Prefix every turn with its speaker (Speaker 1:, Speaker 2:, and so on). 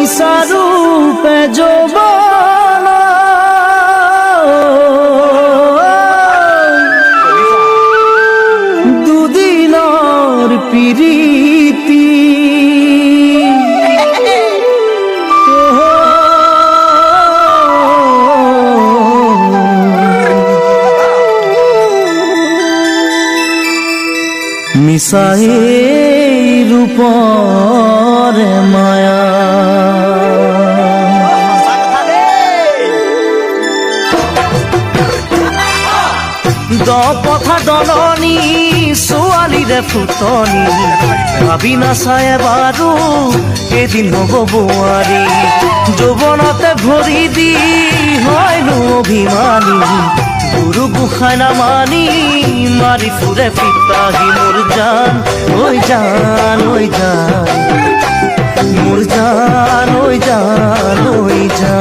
Speaker 1: নিসারূপে যৌবন দুদিনর পিরিতি মিশাই রূপর মায়া দপথা দলনি ছোৱালীৰে ফুটনি ভাবি নাচাই বাৰু এদিন হ'ব বোৱাৰী যৌৱনতে ভৰি দি হয়নো অভিমানী গুৰু গোসাঁই নামানি মাৰি ফুৰে পিতাহী মোৰ জান ঐ জান ঐ জান মোৰ জান ঐ জান ঐ জান।